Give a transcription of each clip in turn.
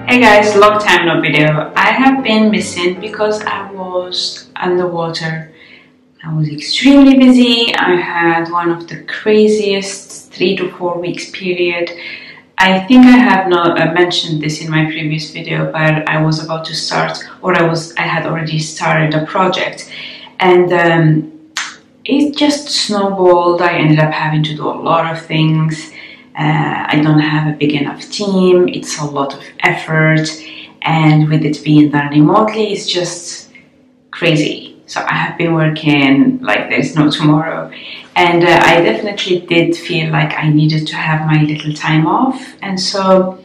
Hey guys, long time no video. I have been missing because I was underwater. I was extremely busy. I had one of the craziest 3 to 4 weeks period. I think I have not mentioned this in my previous video, but I was about to start, or I had already started a project, and it just snowballed. I ended up having to do a lot of things. I don't have a big enough team, it's a lot of effort, and with it being done remotely, it's just crazy. So I have been working like there's no tomorrow, and I definitely did feel like I needed to have my little time off. And so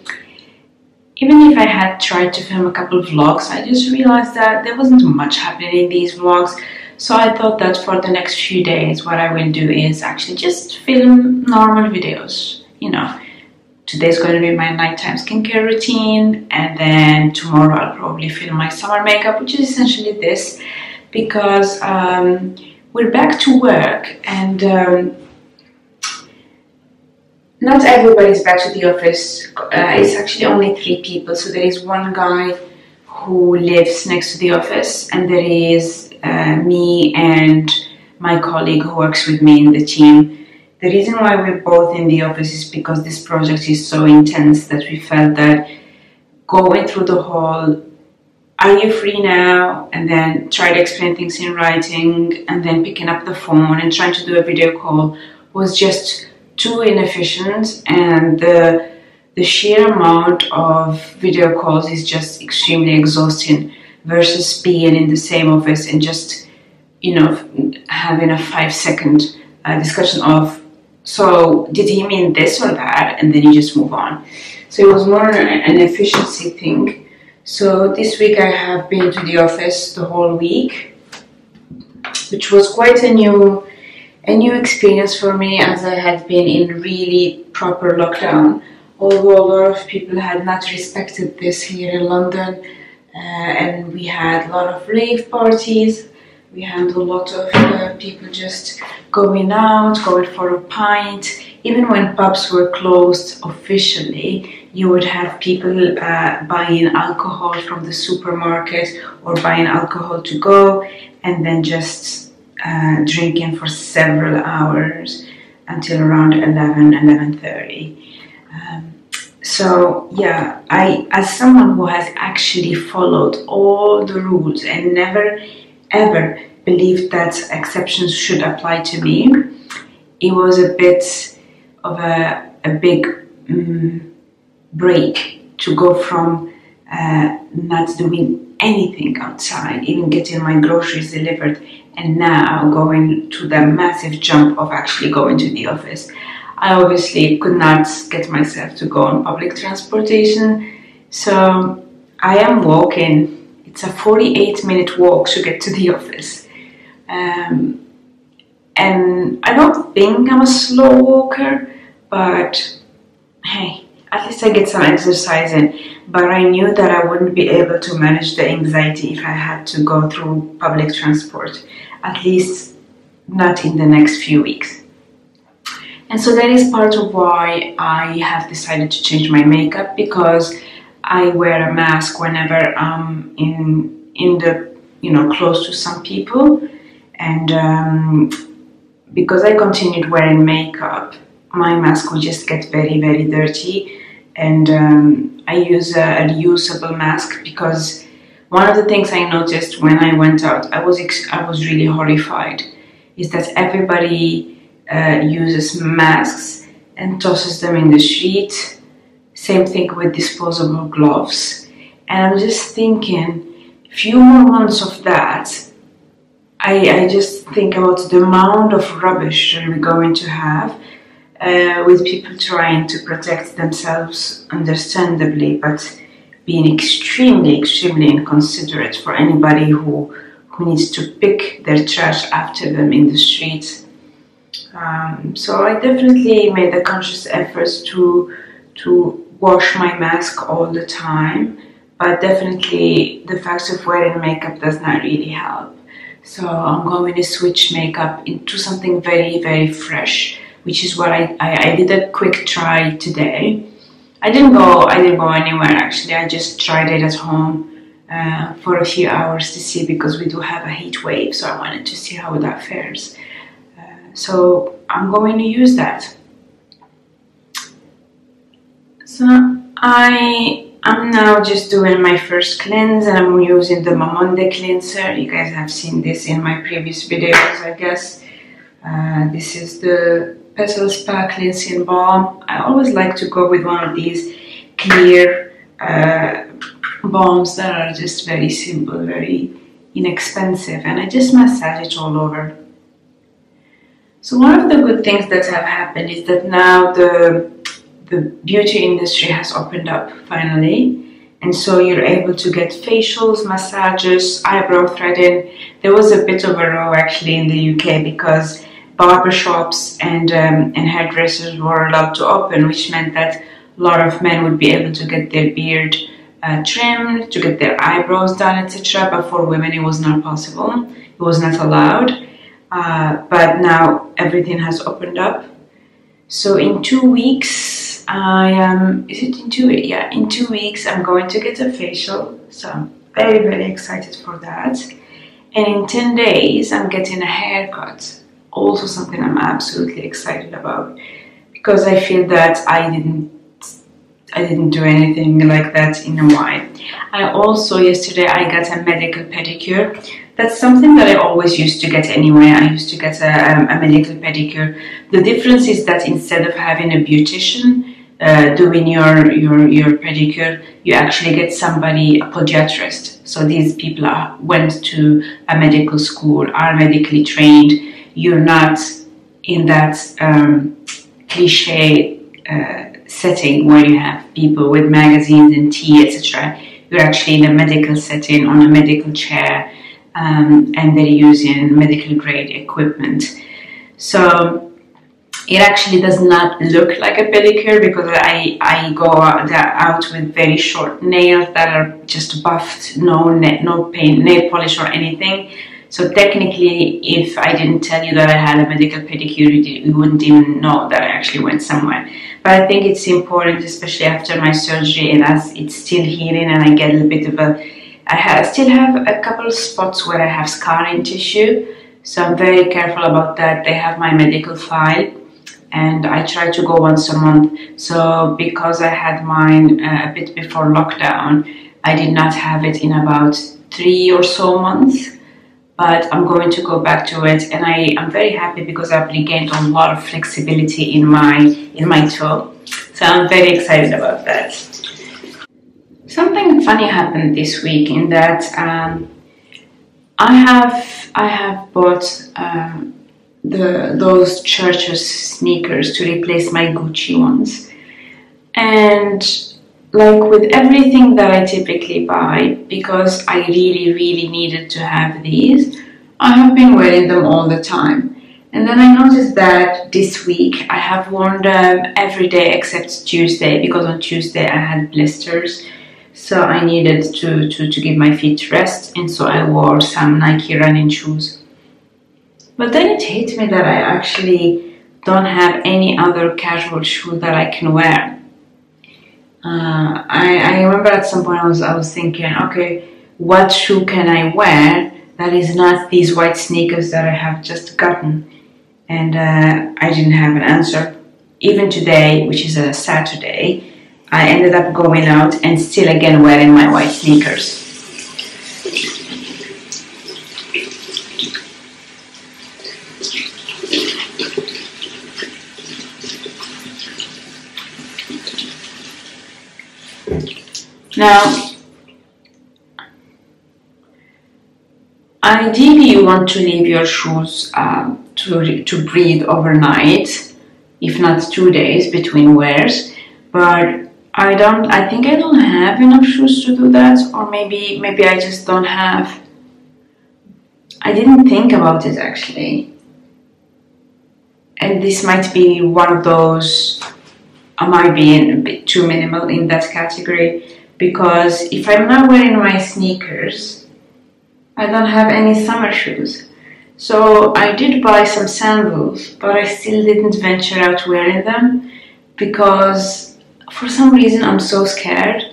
even if I had tried to film a couple of vlogs, I just realized that there wasn't much happening in these vlogs. So I thought that for the next few days, what I will do is actually just film normal videos. You know, today's going to be my nighttime skincare routine, and then tomorrow I'll probably film my summer makeup, which is essentially this, because we're back to work, and not everybody's back to the office. It's actually only 3 people. So there is one guy who lives next to the office, and there is me and my colleague who works with me in the team. The reason why we're both in the office is because this project is so intense that we felt that going through the whole "are you free now?" and then try to explain things in writing, and then picking up the phone and trying to do a video call was just too inefficient, and the sheer amount of video calls is just extremely exhausting versus being in the same office and just, you know, having a 5-second discussion of, so did he mean this or that, and then you just move on. So it was more an efficiency thing. So this week I have been to the office the whole week, which was quite a new experience for me, as I had been in really proper lockdown, although a lot of people had not respected this here in London, and we had a lot of rave parties. We had a lot of people just going out, going for a pint. Even when pubs were closed officially, you would have people buying alcohol from the supermarket or buying alcohol to go, and then just drinking for several hours until around 11:30. So yeah, as someone who has actually followed all the rules and never ever believed that exceptions should apply to me, it was a bit of a big break to go from not doing anything outside, even getting my groceries delivered, and now going to the massive jump of actually going to the office. I obviously could not get myself to go on public transportation, so I am walking. It's a 48-minute walk to get to the office. And I don't think I'm a slow walker, but hey, at least I get some exercise in. But I knew that I wouldn't be able to manage the anxiety if I had to go through public transport, at least not in the next few weeks. And so that is part of why I have decided to change my makeup, because I wear a mask whenever I'm in the, you know, close to some people, and because I continued wearing makeup, my mask would just get very, very dirty, and I use a reusable mask, because one of the things I noticed when I went out, I was really horrified, is that everybody uses masks and tosses them in the street. Same thing with disposable gloves. And I'm just thinking, few more months of that, I just think about the amount of rubbish that we're going to have with people trying to protect themselves, understandably, but being extremely, extremely inconsiderate for anybody who needs to pick their trash after them in the streets. So I definitely made a conscious effort to wash my mask all the time, but definitely the fact of wearing makeup does not really help. So I'm going to switch makeup into something very, very fresh, which is what I did a quick try today. I didn't go anywhere actually. I just tried it at home for a few hours to see, because we do have a heat wave, so I wanted to see how that fares. So I'm going to use that. So I'm now just doing my first cleanse, and I'm using the Mamonde cleanser. You guys have seen this in my previous videos, I guess. This is the Petals Spa Cleansing Balm. I always like to go with one of these clear balms that are just very simple, very inexpensive, and I just massage it all over. So one of the good things that have happened is that now the beauty industry has opened up finally, and so you're able to get facials, massages, eyebrow threading. There was a bit of a row actually in the UK because barbershops and hairdressers were allowed to open, which meant that a lot of men would be able to get their beard trimmed, to get their eyebrows done, etc. But for women it was not possible, it was not allowed. But now everything has opened up. So in 2 weeks, in 2 weeks I'm going to get a facial, so I'm very, very excited for that. And in 10 days I'm getting a haircut, also something I'm absolutely excited about, because I feel that I didn't do anything like that in a while. Yesterday I got a medical pedicure. That's something that I always used to get anyway. I used to get a medical pedicure. The difference is that instead of having a beautician doing your pedicure, you actually get somebody, a podiatrist. So these people went to a medical school, are medically trained. You're not in that cliche setting where you have people with magazines and tea, etc. You're actually in a medical setting on a medical chair, and they're using medical grade equipment. So it actually does not look like a pedicure, because I go out with very short nails that are just buffed, no paint, nail polish or anything. So technically, if I didn't tell you that I had a medical pedicure, you wouldn't even know that I actually went somewhere. But I think it's important, especially after my surgery, and as it's still healing and I get a bit of still have a couple of spots where I have scarring tissue. So I'm very careful about that. They have my medical file, and I try to go once a month. So because I had mine a bit before lockdown, I did not have it in about 3 or so months. But I'm going to go back to it, and I'm very happy because I've regained a lot of flexibility in my toe. So I'm very excited about that. Something funny happened this week in that I have bought those Church's sneakers to replace my Gucci ones, and like with everything that I typically buy, because I really needed to have these, I have been wearing them all the time. And then I noticed that this week I have worn them every day except Tuesday, because on Tuesday I had blisters, so I needed to give my feet rest, and so I wore some Nike running shoes. But then it hit me that I actually don't have any other casual shoe that I can wear. I remember at some point I was thinking, okay, what shoe can I wear that is not these white sneakers that I have just gotten? And I didn't have an answer. Even today, which is a Saturday, I ended up going out and still again wearing my white sneakers. Now, Ideally, you want to leave your shoes to breathe overnight, if not 2 days between wears. But I think I don't have enough shoes to do that, or maybe I just don't have. I didn't think about it actually, and this might be one of those. I might be a bit too minimal in that category, because if I'm not wearing my sneakers, I don't have any summer shoes. So I did buy some sandals, but I still didn't venture out wearing them because for some reason I'm so scared.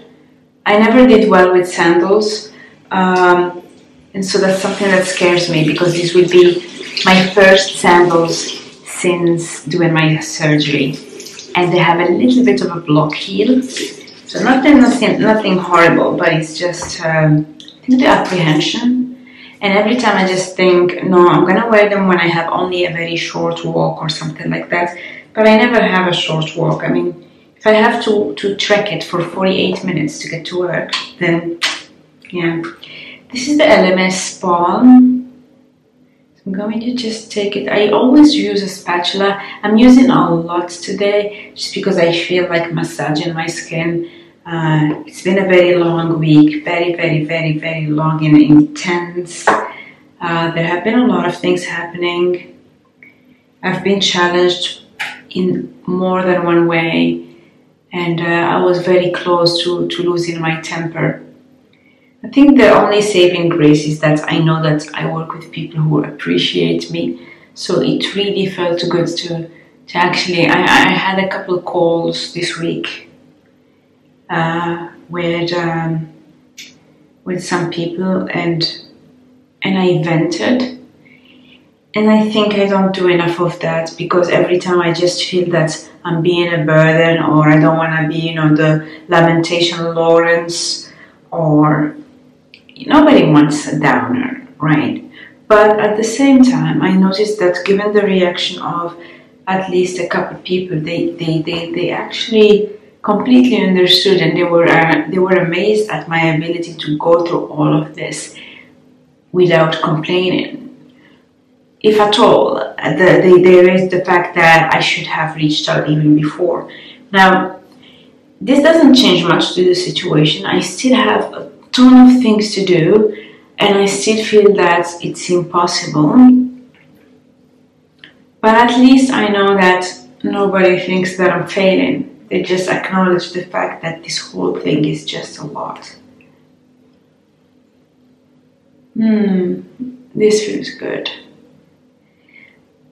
I never did well with sandals, and so that's something that scares me, because this will be my first sandals since doing my surgery, and they have a little bit of a block heel. So nothing horrible, but it's just I think the apprehension. And every time I just think, no, I'm gonna wear them when I have only a very short walk or something like that. But I never have a short walk. I mean, if I have to trek it for 48 minutes to get to work, then yeah. This is the Elemis balm. I'm going to just take it. I always use a spatula. I'm using a lot today just because I feel like massaging my skin. It's been a very long week, very long and intense. There have been a lot of things happening. I've been challenged in more than one way, and I was very close to losing my temper. I think the only saving grace is that I know that I work with people who appreciate me, so it really felt good to actually, I had a couple of calls this week with some people, and I vented, and I think I don't do enough of that, because every time I just feel that I'm being a burden, or I don't want to be, you know, the lamentation Lawrence, or nobody wants a downer, right? But at the same time, I noticed that given the reaction of at least a couple of people, they actually completely understood, and they were amazed at my ability to go through all of this without complaining, if at all. They raised the fact that I should have reached out even before. Now, this doesn't change much to the situation. I still have a ton of things to do, and I still feel that it's impossible. But at least I know that nobody thinks that I'm failing. They just acknowledge the fact that this whole thing is just a lot. This feels good.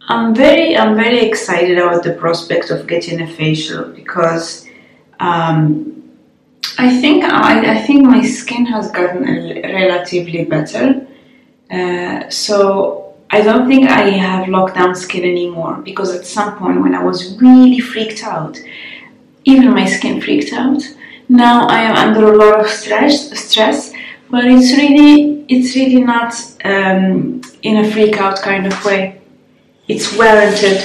I'm very excited about the prospect of getting a facial, because I think my skin has gotten relatively better. So I don't think I have lockdown skin anymore, because at some point when I was really freaked out, even my skin freaked out. Now I am under a lot of stress, but it's really not in a freak out kind of way. It's warranted.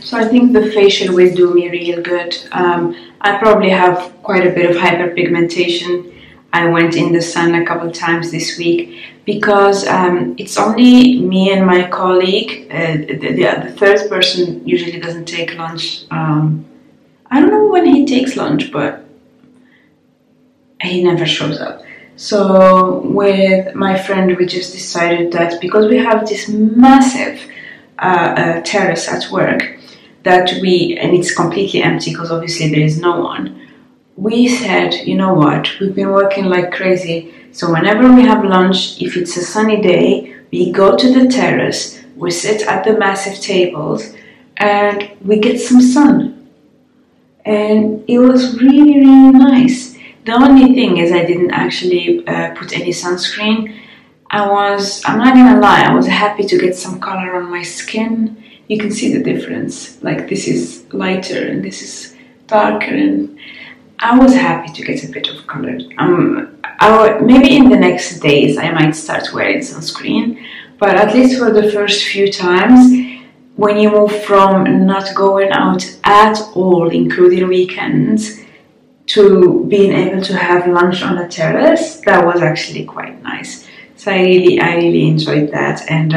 So I think the facial will do me real good. I probably have quite a bit of hyperpigmentation. I went in the sun a couple times this week, because it's only me and my colleague. The third person usually doesn't take lunch. I don't know when he takes lunch, but he never shows up. So with my friend, we just decided that because we have this massive terrace at work, and it's completely empty because obviously there is no one, we said, you know what, we've been working like crazy, so whenever we have lunch, if it's a sunny day, we go to the terrace, we sit at the massive tables, and we get some sun. And it was really nice. The only thing is I didn't actually put any sunscreen. I'm not gonna lie, I was happy to get some color on my skin. You can see the difference, like this is lighter and this is darker, and I was happy to get a bit of color. Maybe in the next days I might start wearing sunscreen, but at least for the first few times, when you move from not going out at all, including weekends, to being able to have lunch on a terrace, that was actually quite nice. So I really enjoyed that, and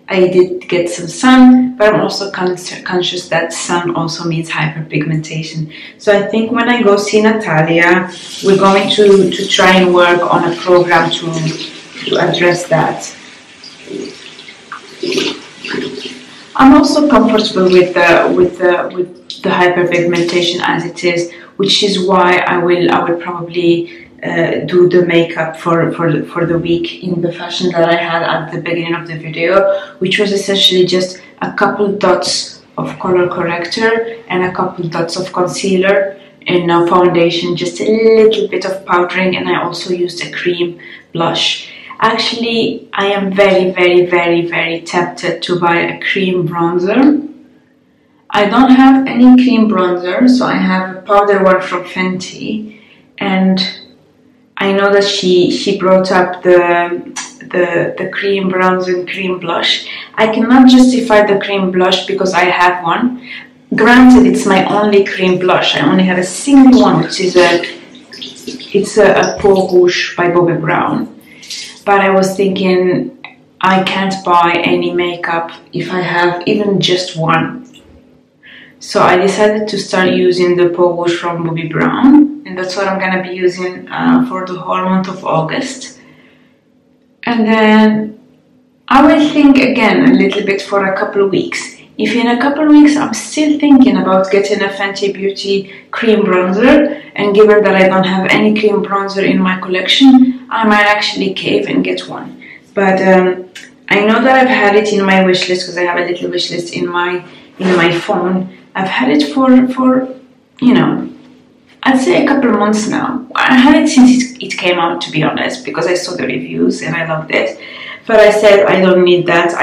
I did get some sun, but I'm also conscious that sun also means hyperpigmentation. So I think when I go see Natalia, we're going to try and work on a program to address that. I'm also comfortable with the hyperpigmentation as it is, which is why I will probably do the makeup for the week in the fashion that I had at the beginning of the video, which was essentially just a couple dots of color corrector and a couple dots of concealer and no foundation, just a little bit of powdering, and I also used a cream blush. Actually, I am very tempted to buy a cream bronzer. I don't have any cream bronzer, so I have a powder one from Fenty, and I know that she brought up the cream bronzer and cream blush. I cannot justify the cream blush because I have one. Granted, it's my only cream blush. I only have a single one, which is a Peau Rouge by Bobbi Brown. But I was thinking I can't buy any makeup if I have even just one. So I decided to start using the Peau Rouge from Bobbi Brown, and that's what I'm gonna be using for the whole month of August. And then I will think again a little bit for a couple of weeks. If in a couple of weeks I'm still thinking about getting a Fenty Beauty cream bronzer, and given that I don't have any cream bronzer in my collection, I might actually cave and get one. But I know that I've had it in my wish list because I have a little wish list in my phone. I've had it for you know, I'd say a couple of months now. I had it since it came out, to be honest, because I saw the reviews and I loved it. But I said, I don't need that,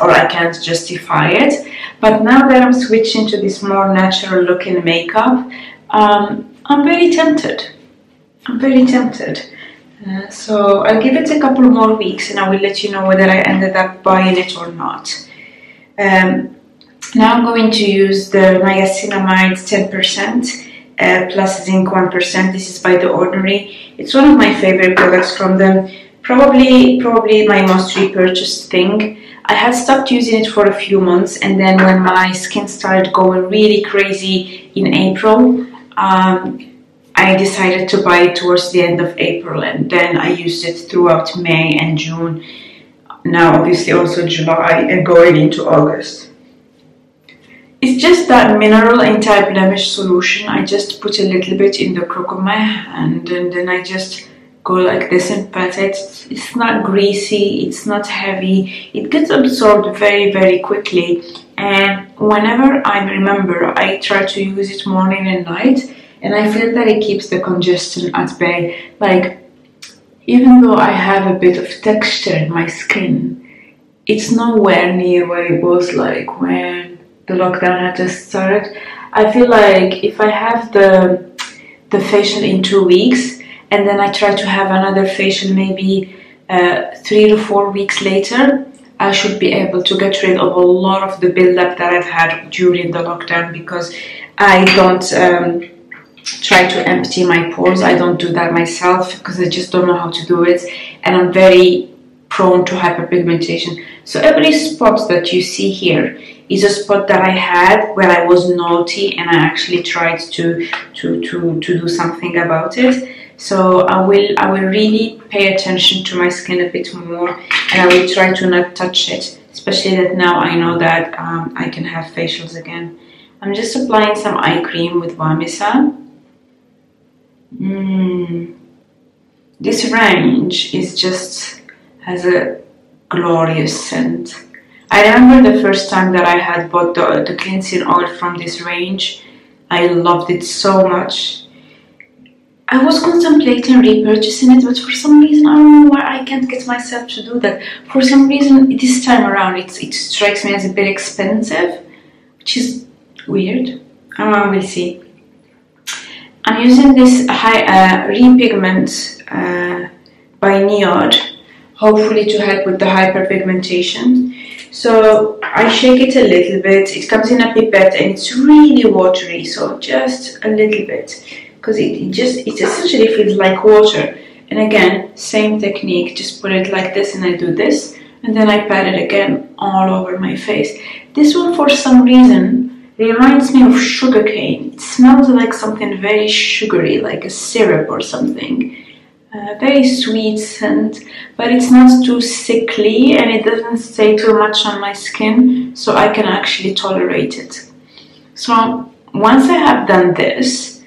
or I can't justify it. But now that I'm switching to this more natural looking makeup, I'm very tempted. So I'll give it a couple more weeks and I will let you know whether I ended up buying it or not. Now I'm going to use the niacinamide 10% plus zinc 1%. This is by the Broderie. It's one of my favorite products from them. Probably my most repurchased thing. I had stopped using it for a few months, and then when my skin started going really crazy in April, I decided to buy it towards the end of April, and then I used it throughout May and June. Now obviously also July and going into August. It's just that mineral anti-blemish solution. I just put a little bit in the crook of my hand, and then I just go like this and pat it. It's not greasy, it's not heavy, it gets absorbed very quickly, and whenever I remember, I try to use it morning and night, and I feel that it keeps the congestion at bay. Like, even though I have a bit of texture in my skin, it's nowhere near where it was like when the lockdown had just started. I feel like if I have the facial in 2 weeks, and then I try to have another facial maybe 3 to 4 weeks later, I should be able to get rid of a lot of the buildup that I've had during the lockdown, because I don't try to empty my pores. I don't do that myself because I just don't know how to do it, and I'm very prone to hyperpigmentation. So every spot that you see here is a spot that I had where I was naughty and I actually tried to do something about it. So I will really pay attention to my skin a bit more, and I will try to not touch it, especially that now I know that I can have facials again. I'm just applying some eye cream with Whamisa. This range is just has a glorious scent. I remember the first time that I had bought the cleansing oil from this range. I loved it so much. I was contemplating repurchasing it, but for some reason, I don't know why I can't get myself to do that. For some reason, this time around, it strikes me as a bit expensive, which is weird. We'll see. I'm using this re-pigment by Niod, hopefully to help with the hyperpigmentation. So I shake it a little bit. It comes in a pipette and it's really watery, so just a little bit. because it essentially feels like water. And again, same technique, just put it like this and I do this, and then I pat it again all over my face. This one, for some reason, reminds me of sugarcane. It smells like something very sugary, like a syrup or something. Very sweet scent, but it's not too sickly and it doesn't stay too much on my skin, so I can actually tolerate it. So once I have done this,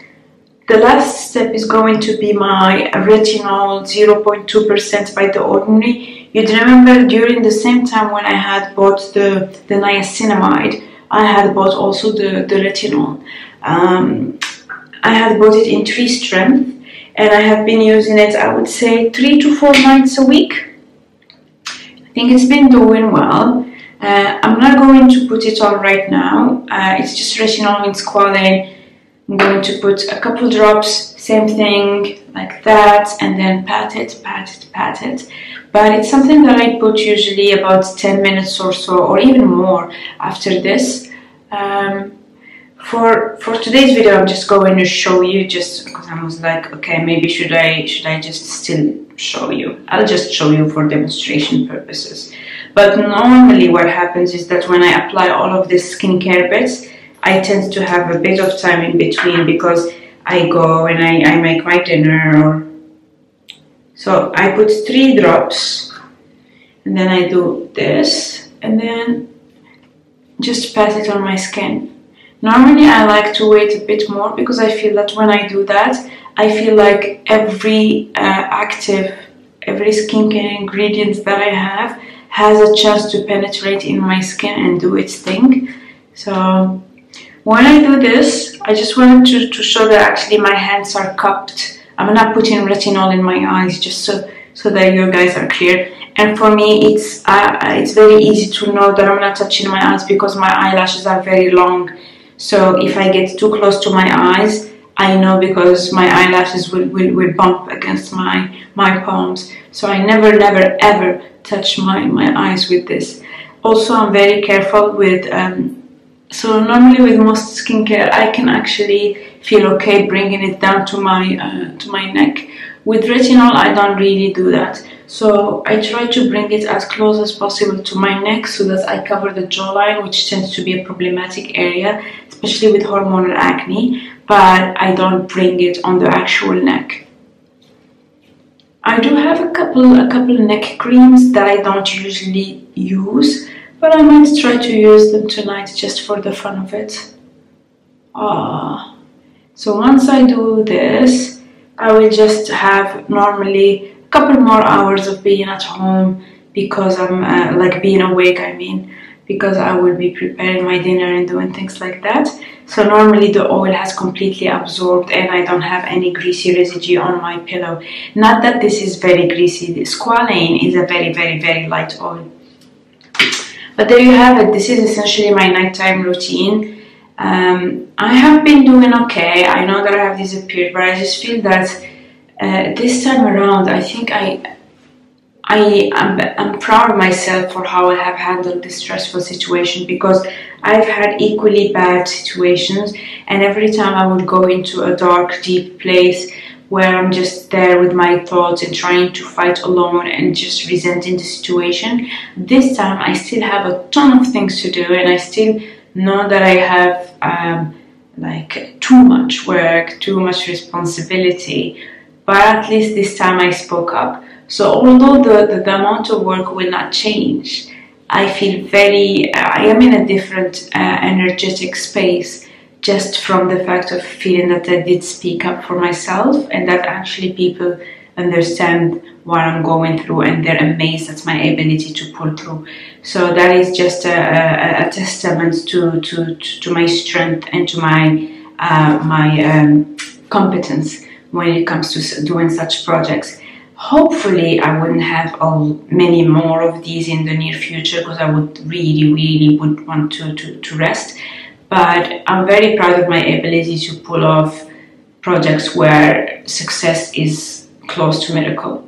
the last step is going to be my retinol 0.2% by the Ordinary. You'd remember during the same time when I had bought the niacinamide, I had bought also the retinol. I had bought it in 3 strength, and I have been using it, I would say, 3 to 4 nights a week. I think it's been doing well. I'm not going to put it on right now. It's just retinol and squalane. I'm going to put a couple drops, same thing, like that, and then pat it, pat it, pat it. But it's something that I put usually about 10 minutes or so, or even more after this. For today's video, I'm just going to show you, just because I was like, okay, maybe should I just still show you? I'll just show you for demonstration purposes. But normally what happens is that when I apply all of these skincare bits, I tend to have a bit of time in between because I go and I make my dinner. So I put 3 drops and then I do this and then just pat it on my skin. Normally I like to wait a bit more because I feel that when I do that, I feel like every every skincare ingredient that I have has a chance to penetrate in my skin and do its thing. So when I do this, I just wanted to show that actually my hands are cupped. I'm not putting retinol in my eyes, just so that you guys are clear. And for me, it's very easy to know that I'm not touching my eyes because my eyelashes are very long. So if I get too close to my eyes, I know because my eyelashes will bump against my palms. So I never ever touch my eyes with this. Also, I'm very careful with, so normally with most skincare, I can actually feel okay bringing it down to my neck. With retinol, I don't really do that. So I try to bring it as close as possible to my neck so that I cover the jawline, which tends to be a problematic area, especially with hormonal acne, but I don't bring it on the actual neck. I do have a couple neck creams that I don't usually use, but I might try to use them tonight just for the fun of it. So once I do this, I will just have normally a couple more hours of being at home because I'm like being awake, I mean, because I will be preparing my dinner and doing things like that. So normally the oil has completely absorbed and I don't have any greasy residue on my pillow. Not that this is very greasy. The squalane is a very light oil. But there you have it. This is essentially my nighttime routine. I have been doing okay. I know that I have disappeared, but I just feel that this time around, I think I'm proud of myself for how I have handled this stressful situation, because I've had equally bad situations, and every time I would go into a dark, deep place where I'm just there with my thoughts and trying to fight alone and just resenting the situation. This time I still have a ton of things to do, and I still know that I have like too much work, too much responsibility, but at least this time I spoke up. So although the amount of work will not change, I feel I am in a different energetic space, just from the fact of feeling that I did speak up for myself and that actually people understand what I'm going through and they're amazed at my ability to pull through. So that is just a testament to my strength and to my competence when it comes to doing such projects. Hopefully I wouldn't have many more of these in the near future, because I would really would want to rest. But I'm very proud of my ability to pull off projects where success is close to miracle.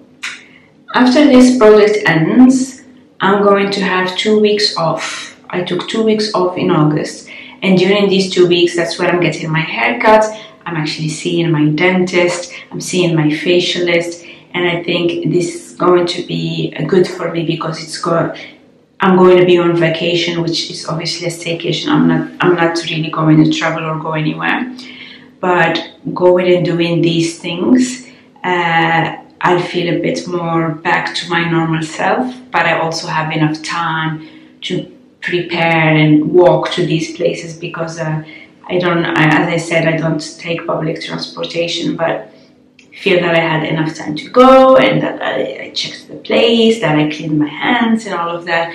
After this project ends, I'm going to have 2 weeks off. I took 2 weeks off in August, and during these 2 weeks, that's where I'm getting my hair cut. I'm actually seeing my dentist, I'm seeing my facialist, and I think this is going to be good for me because I'm going to be on vacation, which is obviously a staycation. I'm not really going to travel or go anywhere, but going and doing these things, I'll feel a bit more back to my normal self, but I also have enough time to prepare and walk to these places because as I said, I don't take public transportation, but feel that I had enough time to go and that I checked the place, that I cleaned my hands and all of that,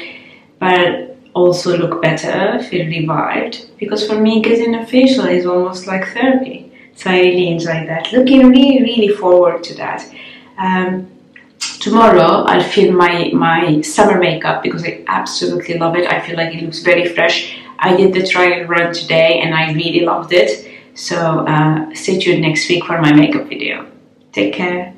but also look better, feel revived, because for me getting a facial is almost like therapy. So I really enjoyed that. Looking really forward to that. Tomorrow I'll film my summer makeup because I absolutely love it. I feel like it looks very fresh. I did the trial run today and I really loved it. So stay tuned next week for my makeup video. Take care.